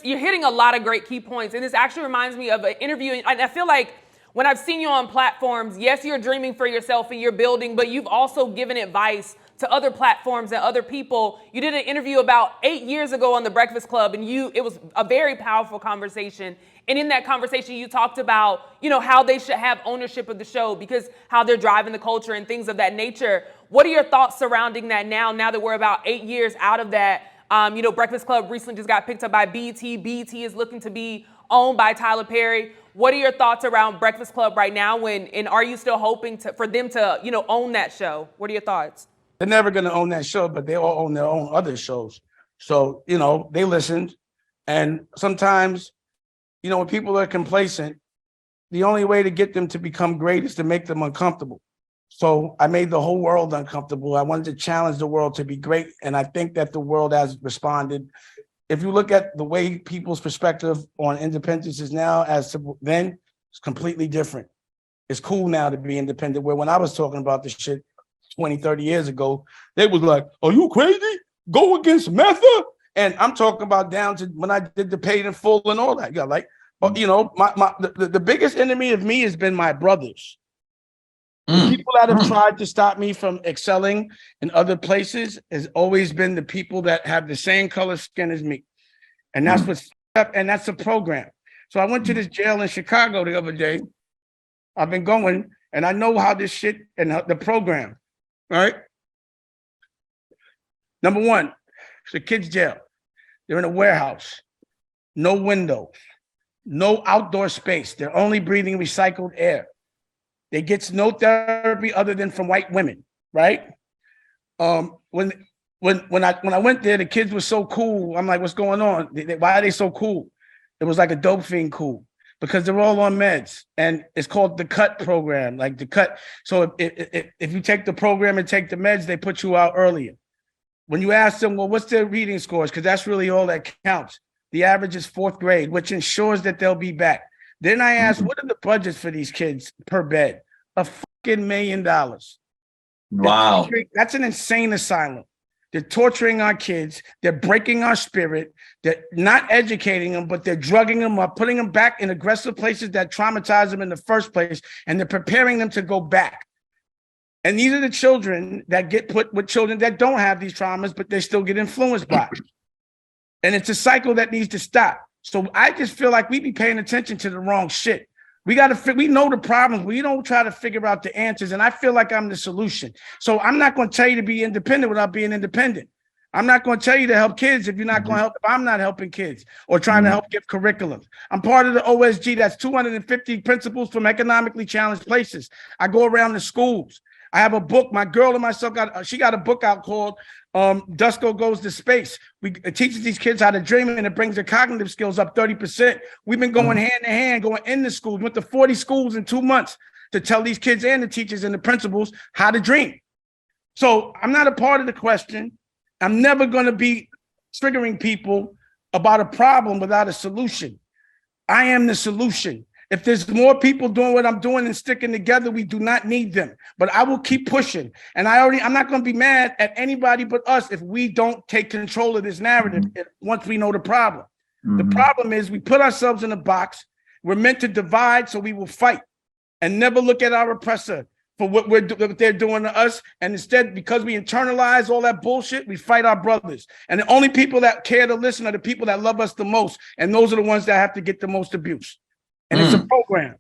You're hitting a lot of great key points, and this actually reminds me of an interview. And I feel like when I've seen you on platforms, yes, you're dreaming for yourself and you're building, but you've also given advice to other platforms and other people. You did an interview about 8 years ago on The Breakfast Club, and it was a very powerful conversation. And in that conversation, you talked about, how they should have ownership of the show because how they're driving the culture and things of that nature. What are your thoughts surrounding that now that we're about 8 years out of that? Breakfast Club recently just got picked up by BET. BET is looking to be owned by Tyler Perry. What are your thoughts around Breakfast Club right now? And are you still hoping for them to, own that show? What are your thoughts? They're never going to own that show, but they all own their own other shows. So, they listened. And sometimes, when people are complacent, the only way to get them to become great is to make them uncomfortable. So I made the whole world uncomfortable. I wanted to challenge the world to be great. And I think that the world has responded. If you look at the way people's perspective on independence is now as to then, it's completely different. It's cool now to be independent, where when I was talking about this shit 20, 30 years ago, they was like, are you crazy? Go against Metha? And I'm talking about down to when I did the Paid in Full and all that. The biggest enemy of me has been my brothers. The people that have tried to stop me from excelling in other places has always been the people that have the same color skin as me. And that's what's up, and that's a program. So I went to this jail in Chicago the other day. I've been going, and I know how this shit and the program, right? Number one, it's a kid's jail. They're in a warehouse, no windows, no outdoor space. They're only breathing recycled air. They get no therapy other than from white women, right? When I went there, the kids were so cool. I'm like, what's going on? Why are they so cool? It was like a dope fiend cool because they're all on meds, and it's called the CUT program, like the CUT. So if you take the program and take the meds, they put you out earlier. When you ask them, well, what's their reading scores? Because that's really all that counts. The average is 4th grade, which ensures that they'll be back. Then I asked, what are the budgets for these kids per bed? $1 million. Wow. That's an insane asylum. They're torturing our kids. They're breaking our spirit. They're not educating them, but they're drugging them up, putting them back in aggressive places that traumatize them in the first place, and they're preparing them to go back. And these are the children that get put with children that don't have these traumas, but they still get influenced by it. And it's a cycle that needs to stop. So I just feel like we be paying attention to the wrong shit. We know the problems. We don't try to figure out the answers. And I feel like I'm the solution. So I'm not going to tell you to be independent without being independent. I'm not going to tell you to help kids if you're not going to help, if I'm not helping kids or trying to help give curriculum. I'm part of the OSG. That's 250 principals from economically challenged places. I go around the schools. I have a book. My girl and myself got a book out called Dusko Goes to Space. It teaches these kids how to dream, and it brings their cognitive skills up 30%. We've been going hand in hand, going in the schools. We went to 40 schools in 2 months to tell these kids and the teachers and the principals how to dream. So I'm not a part of the question. I'm never going to be triggering people about a problem without a solution. I am the solution. If there's more people doing what I'm doing and sticking together, we do not need them. But I will keep pushing. And I'm not going to be mad at anybody but us if we don't take control of this narrative once we know the problem. The problem is we put ourselves in a box. We're meant to divide, so we will fight and never look at our oppressor for what they're doing to us. And instead, because we internalize all that bullshit, we fight our brothers. And the only people that care to listen are the people that love us the most. And those are the ones that have to get the most abuse. And it's a program.